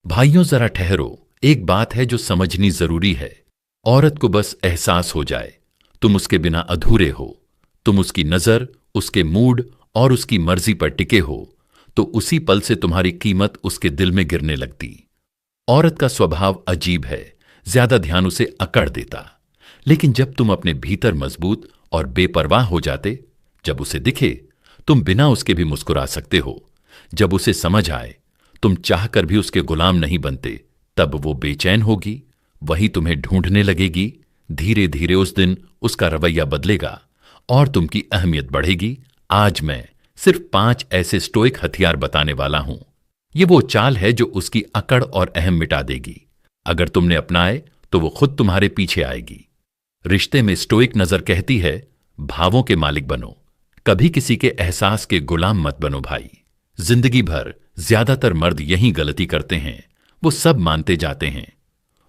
भाइयों जरा ठहरो, एक बात है जो समझनी जरूरी है। औरत को बस एहसास हो जाए तुम उसके बिना अधूरे हो, तुम उसकी नजर, उसके मूड और उसकी मर्जी पर टिके हो, तो उसी पल से तुम्हारी कीमत उसके दिल में गिरने लगती। औरत का स्वभाव अजीब है, ज्यादा ध्यान उसे अकड़ देता। लेकिन जब तुम अपने भीतर मजबूत और बेपरवाह हो जाते, जब उसे दिखे तुम बिना उसके भी मुस्कुरा सकते हो, जब उसे समझ आए तुम चाहकर भी उसके गुलाम नहीं बनते, तब वो बेचैन होगी, वही तुम्हें ढूंढने लगेगी। धीरे धीरे उस दिन उसका रवैया बदलेगा और तुमकी अहमियत बढ़ेगी। आज मैं सिर्फ 5 ऐसे स्टोइक हथियार बताने वाला हूं। ये वो चाल है जो उसकी अकड़ और अहम मिटा देगी। अगर तुमने अपनाए तो वो खुद तुम्हारे पीछे आएगी। रिश्ते में स्टोइक नजर कहती है, भावों के मालिक बनो, कभी किसी के एहसास के गुलाम मत बनो भाई। जिंदगी भर ज्यादातर मर्द यही गलती करते हैं, वो सब मानते जाते हैं।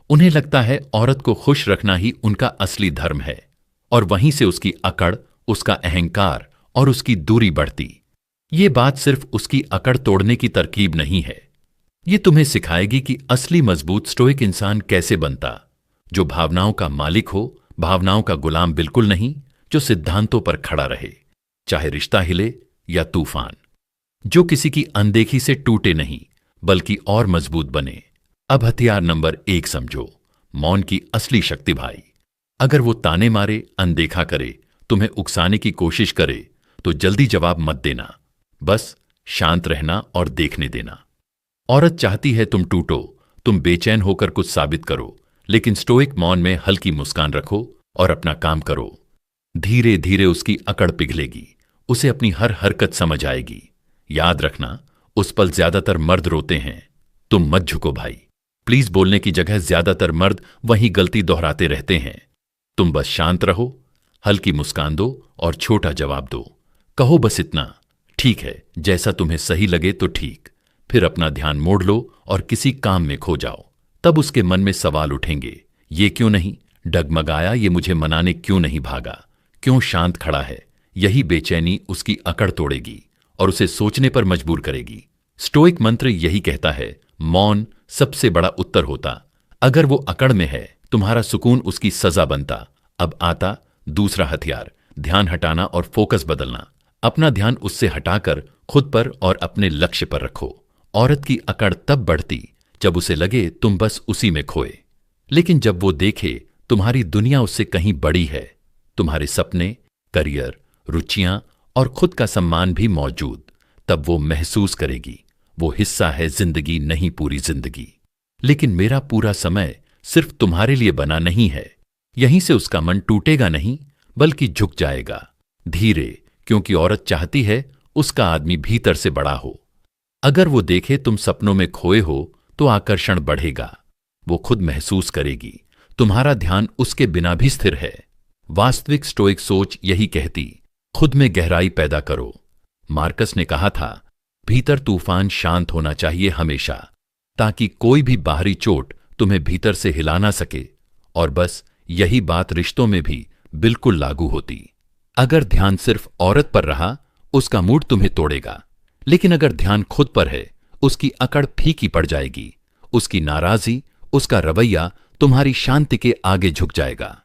उन्हें लगता है औरत को खुश रखना ही उनका असली धर्म है, और वहीं से उसकी अकड़, उसका अहंकार और उसकी दूरी बढ़ती। ये बात सिर्फ उसकी अकड़ तोड़ने की तरकीब नहीं है, ये तुम्हें सिखाएगी कि असली मजबूत स्टोइक इंसान कैसे बनता, जो भावनाओं का मालिक हो, भावनाओं का गुलाम बिल्कुल नहीं, जो सिद्धांतों पर खड़ा रहे, चाहे रिश्ता हिले या तूफान, जो किसी की अनदेखी से टूटे नहीं बल्कि और मजबूत बने। अब हथियार नंबर 1 समझो, मौन की असली शक्ति भाई। अगर वो ताने मारे, अनदेखा करे, तुम्हें उकसाने की कोशिश करे, तो जल्दी जवाब मत देना, बस शांत रहना और देखने देना। औरत चाहती है तुम टूटो, तुम बेचैन होकर कुछ साबित करो, लेकिन स्टोइक मौन में हल्की मुस्कान रखो और अपना काम करो। धीरे धीरे उसकी अकड़ पिघलेगी, उसे अपनी हर हरकत समझ आएगी। याद रखना, उस पल ज्यादातर मर्द रोते हैं, तुम मत झुको भाई। प्लीज बोलने की जगह ज्यादातर मर्द वही गलती दोहराते रहते हैं। तुम बस शांत रहो, हल्की मुस्कान दो और छोटा जवाब दो। कहो बस इतना, ठीक है, जैसा तुम्हें सही लगे तो ठीक। फिर अपना ध्यान मोड़ लो और किसी काम में खो जाओ। तब उसके मन में सवाल उठेंगे, ये क्यों नहीं डगमगाया, ये मुझे मनाने क्यों नहीं भागा, क्यों शांत खड़ा है। यही बेचैनी उसकी अकड़ तोड़ेगी और उसे सोचने पर मजबूर करेगी। स्टोइक मंत्र यही कहता है, मौन सबसे बड़ा उत्तर होता। अगर वो अकड़ में है, तुम्हारा सुकून उसकी सजा बनता। अब आता दूसरा हथियार, ध्यान हटाना और फोकस बदलना। अपना ध्यान उससे हटाकर खुद पर और अपने लक्ष्य पर रखो। औरत की अकड़ तब बढ़ती जब उसे लगे तुम बस उसी में खोए, लेकिन जब वो देखे तुम्हारी दुनिया उससे कहीं बड़ी है, तुम्हारे सपने, करियर, रुचियां और खुद का सम्मान भी मौजूद, तब वो महसूस करेगी वो हिस्सा है जिंदगी, नहीं पूरी जिंदगी। लेकिन मेरा पूरा समय सिर्फ तुम्हारे लिए बना नहीं है। यहीं से उसका मन टूटेगा नहीं बल्कि झुक जाएगा धीरे, क्योंकि औरत चाहती है उसका आदमी भीतर से बड़ा हो। अगर वो देखे तुम सपनों में खोए हो तो आकर्षण बढ़ेगा। वो खुद महसूस करेगी तुम्हारा ध्यान उसके बिना भी स्थिर है। वास्तविक स्टोइक सोच यही कहती, खुद में गहराई पैदा करो। मार्कस ने कहा था, भीतर तूफान शांत होना चाहिए हमेशा, ताकि कोई भी बाहरी चोट तुम्हें भीतर से हिला ना सके। और बस यही बात रिश्तों में भी बिल्कुल लागू होती। अगर ध्यान सिर्फ औरत पर रहा, उसका मूड तुम्हें तोड़ेगा, लेकिन अगर ध्यान खुद पर है, उसकी अकड़ फीकी पड़ जाएगी। उसकी नाराजगी, उसका रवैया तुम्हारी शांति के आगे झुक जाएगा।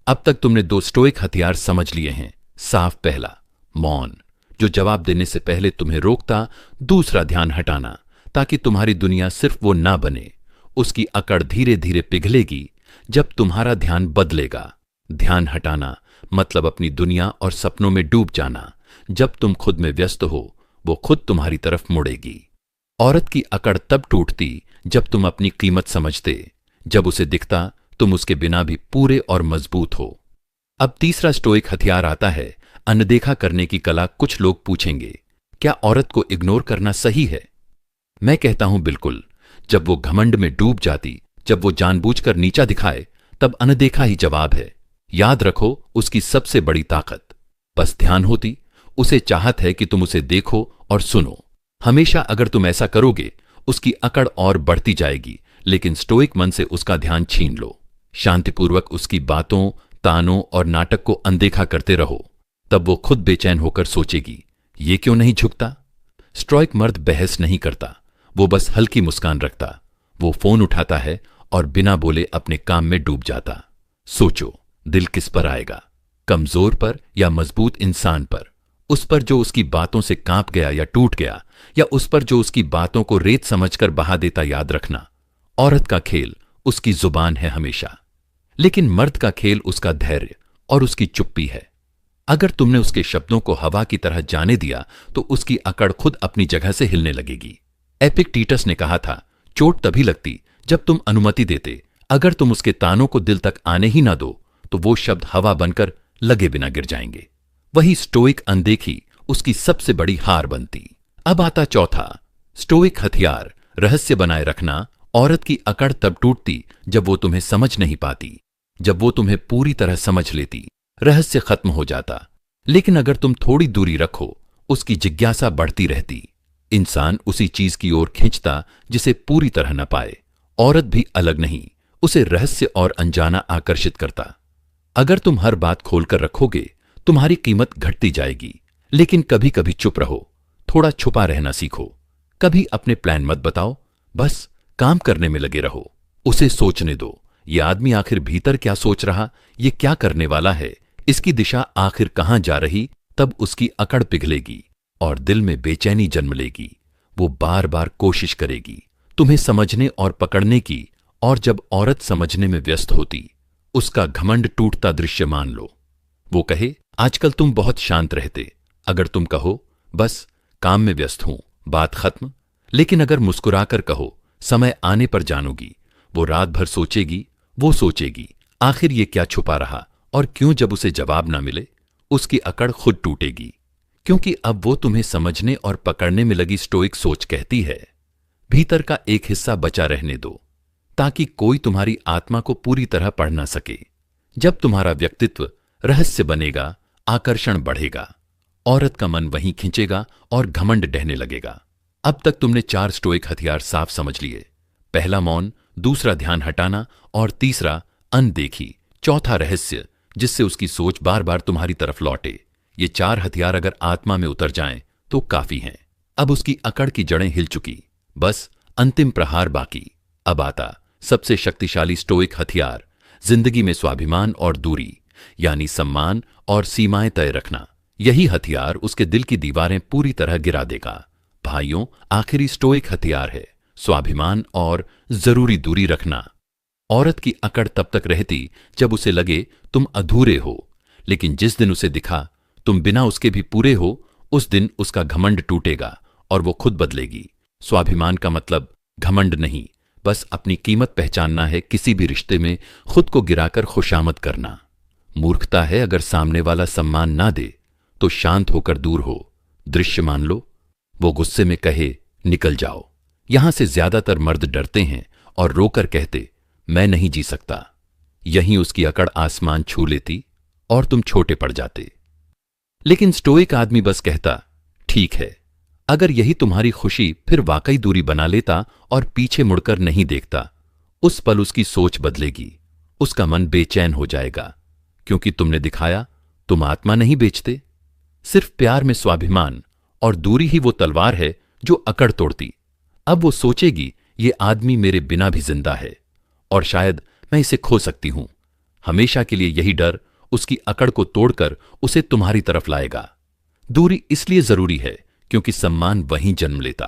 अब तक तुमने 2 स्टोइक हथियार समझ लिए हैं। साफ पहला, मौन, जो जवाब देने से पहले तुम्हें रोकता। दूसरा, ध्यान हटाना, ताकि तुम्हारी दुनिया सिर्फ वो ना बने। उसकी अकड़ धीरे धीरे पिघलेगी जब तुम्हारा ध्यान बदलेगा। ध्यान हटाना मतलब अपनी दुनिया और सपनों में डूब जाना। जब तुम खुद में व्यस्त हो, वो खुद तुम्हारी तरफ मुड़ेगी। औरत की अकड़ तब टूटती जब तुम अपनी कीमत समझते, जब उसे दिखता तुम उसके बिना भी पूरे और मजबूत हो। अब तीसरा स्टोइक हथियार आता है, अनदेखा करने की कला। कुछ लोग पूछेंगे, क्या औरत को इग्नोर करना सही है? मैं कहता हूं बिल्कुल। जब वो घमंड में डूब जाती, जब वो जानबूझकर नीचा दिखाए, तब अनदेखा ही जवाब है। याद रखो, उसकी सबसे बड़ी ताकत बस ध्यान होती। उसे चाहत है कि तुम उसे देखो और सुनो। हमेशा अगर तुम ऐसा करोगे, उसकी अकड़ और बढ़ती जाएगी, लेकिन स्टोइक मन से उसका ध्यान छीन लो। शांतिपूर्वक उसकी बातों, तानों और नाटक को अनदेखा करते रहो। तब वो खुद बेचैन होकर सोचेगी, ये क्यों नहीं झुकता। स्टोइक मर्द बहस नहीं करता, वो बस हल्की मुस्कान रखता। वो फोन उठाता है और बिना बोले अपने काम में डूब जाता। सोचो, दिल किस पर आएगा? कमजोर पर या मजबूत इंसान पर? उस पर जो उसकी बातों से कांप गया या टूट गया, या उस पर जो उसकी बातों को रेत समझकर बहा देता? याद रखना, औरत का खेल उसकी जुबान है हमेशा, लेकिन मर्द का खेल उसका धैर्य और उसकी चुप्पी है। अगर तुमने उसके शब्दों को हवा की तरह जाने दिया तो उसकी अकड़ खुद अपनी जगह से हिलने लगेगी। एपिक्टेटस ने कहा था, चोट तभी लगती जब तुम अनुमति देते। अगर तुम उसके तानों को दिल तक आने ही ना दो तो वो शब्द हवा बनकर लगे बिना गिर जाएंगे। वही स्टोइक अनदेखी उसकी सबसे बड़ी हार बनती। अब आता चौथा स्टोइक हथियार, रहस्य बनाए रखना। औरत की अकड़ तब टूटती जब वो तुम्हें समझ नहीं पाती। जब वो तुम्हें पूरी तरह समझ लेती, रहस्य खत्म हो जाता। लेकिन अगर तुम थोड़ी दूरी रखो, उसकी जिज्ञासा बढ़ती रहती। इंसान उसी चीज की ओर खींचता जिसे पूरी तरह न पाए। औरत भी अलग नहीं, उसे रहस्य और अनजाना आकर्षित करता। अगर तुम हर बात खोलकर रखोगे, तुम्हारी कीमत घटती जाएगी। लेकिन कभी कभी चुप रहो, थोड़ा छुपा रहना सीखो। कभी अपने प्लान मत बताओ, बस काम करने में लगे रहो। उसे सोचने दो, ये आदमी आखिर भीतर क्या सोच रहा, ये क्या करने वाला है, इसकी दिशा आखिर कहां जा रही। तब उसकी अकड़ पिघलेगी और दिल में बेचैनी जन्म लेगी। वो बार बार कोशिश करेगी तुम्हें समझने और पकड़ने की। और जब औरत समझने में व्यस्त होती, उसका घमंड टूटता दृश्य मान लो। वो कहे, आजकल तुम बहुत शांत रहते। अगर तुम कहो, बस काम में व्यस्त हूं, बात खत्म। लेकिन अगर मुस्कुराकर कहो, समय आने पर जानोगी, वो रात भर सोचेगी। वो सोचेगी, आखिर ये क्या छुपा रहा और क्यों? जब उसे जवाब ना मिले, उसकी अकड़ खुद टूटेगी। क्योंकि अब वो तुम्हें समझने और पकड़ने में लगी। स्टोइक सोच कहती है, भीतर का एक हिस्सा बचा रहने दो, ताकि कोई तुम्हारी आत्मा को पूरी तरह पढ़ ना सके। जब तुम्हारा व्यक्तित्व रहस्य बनेगा, आकर्षण बढ़ेगा, औरत का मन वहीं खिंचेगा और घमंड ढहने लगेगा। अब तक तुमने 4 स्टोइक हथियार साफ समझ लिए। पहला मौन, दूसरा ध्यान हटाना, और तीसरा अनदेखी, चौथा रहस्य जिससे उसकी सोच बार बार तुम्हारी तरफ लौटे। ये 4 हथियार अगर आत्मा में उतर जाएं तो काफी हैं। अब उसकी अकड़ की जड़ें हिल चुकी, बस अंतिम प्रहार बाकी। अब आता सबसे शक्तिशाली स्टोइक हथियार, जिंदगी में स्वाभिमान और दूरी, यानी सम्मान और सीमाएं तय रखना। यही हथियार उसके दिल की दीवारें पूरी तरह गिरा देगा। भाइयों, आखिरी स्टोइक हथियार है स्वाभिमान और जरूरी दूरी रखना। औरत की अकड़ तब तक रहती जब उसे लगे तुम अधूरे हो, लेकिन जिस दिन उसे दिखा तुम बिना उसके भी पूरे हो, उस दिन उसका घमंड टूटेगा और वो खुद बदलेगी। स्वाभिमान का मतलब घमंड नहीं, बस अपनी कीमत पहचानना है। किसी भी रिश्ते में खुद को गिराकर खुशामद करना मूर्खता है। अगर सामने वाला सम्मान ना दे तो शांत होकर दूर हो। दृश्य मान लो, वो गुस्से में कहे, निकल जाओ। यहां से ज्यादातर मर्द डरते हैं और रोकर कहते, मैं नहीं जी सकता। यहीं उसकी अकड़ आसमान छू लेती और तुम छोटे पड़ जाते। लेकिन स्टोइक आदमी बस कहता, ठीक है। अगर यही तुम्हारी खुशी, फिर वाकई दूरी बना लेता और पीछे मुड़कर नहीं देखता। उस पल उसकी सोच बदलेगी, उसका मन बेचैन हो जाएगा, क्योंकि तुमने दिखाया तुम आत्मा नहीं बेचते। सिर्फ प्यार में स्वाभिमान और दूरी ही वो तलवार है जो अकड़ तोड़ती। अब वो सोचेगी, ये आदमी मेरे बिना भी जिंदा है और शायद मैं इसे खो सकती हूं। हमेशा के लिए यही डर उसकी अकड़ को तोड़कर उसे तुम्हारी तरफ लाएगा। दूरी इसलिए जरूरी है क्योंकि सम्मान वहीं जन्म लेता।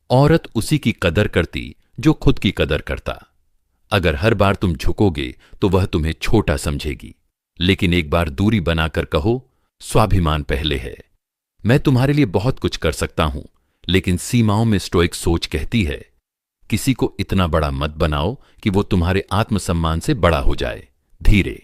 औरत उसी की कदर करती जो खुद की कदर करता। अगर हर बार तुम झुकोगे तो वह तुम्हें छोटा समझेगी। लेकिन एक बार दूरी बनाकर कहो, स्वाभिमान पहले है, मैं तुम्हारे लिए बहुत कुछ कर सकता हूं, लेकिन सीमाओं में। स्टोइक सोच कहती है, किसी को इतना बड़ा मत बनाओ कि वो तुम्हारे आत्मसम्मान से बड़ा हो जाए। धीरे।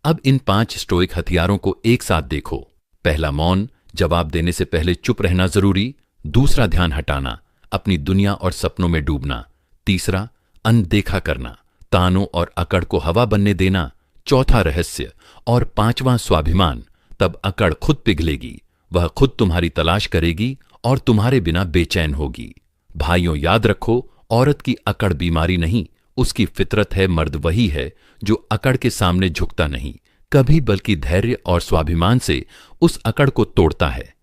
अब इन 5 स्टोइक हथियारों को एक साथ देखो। पहला मौन, जवाब देने से पहले चुप रहना जरूरी। दूसरा ध्यान हटाना, अपनी दुनिया और सपनों में डूबना। तीसरा अनदेखा करना, तानों और अकड़ को हवा बनने देना। चौथा रहस्य और 5वां स्वाभिमान। तब अकड़ खुद पिघलेगी, वह खुद तुम्हारी तलाश करेगी और तुम्हारे बिना बेचैन होगी। भाइयों, याद रखो, औरत की अकड़ बीमारी नहीं, उसकी फितरत है। मर्द वही है जो अकड़ के सामने झुकता नहीं कभी, बल्कि धैर्य और स्वाभिमान से उस अकड़ को तोड़ता है।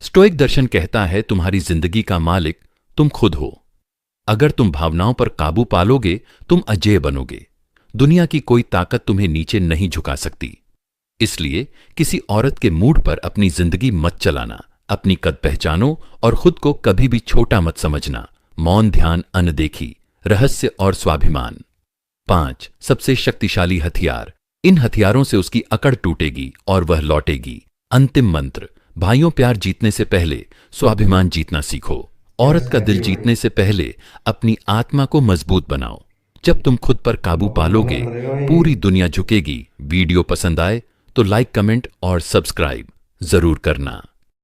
स्टोइक दर्शन कहता है, तुम्हारी जिंदगी का मालिक तुम खुद हो। अगर तुम भावनाओं पर काबू पालोगे तुम अजेय बनोगे। दुनिया की कोई ताकत तुम्हें नीचे नहीं झुका सकती। इसलिए किसी औरत के मूड पर अपनी जिंदगी मत चलाना। अपनी कद पहचानो और खुद को कभी भी छोटा मत समझना। मौन, ध्यान, अनदेखी, रहस्य और स्वाभिमान। 5 सबसे शक्तिशाली हथियार। इन हथियारों से उसकी अकड़ टूटेगी और वह लौटेगी। अंतिम मंत्र। भाइयों, प्यार जीतने से पहले स्वाभिमान जीतना सीखो। औरत का दिल जीतने से पहले अपनी आत्मा को मजबूत बनाओ। जब तुम खुद पर काबू पालोगे पूरी दुनिया झुकेगी। वीडियो पसंद आए तो लाइक, कमेंट और सब्सक्राइब जरूर करना।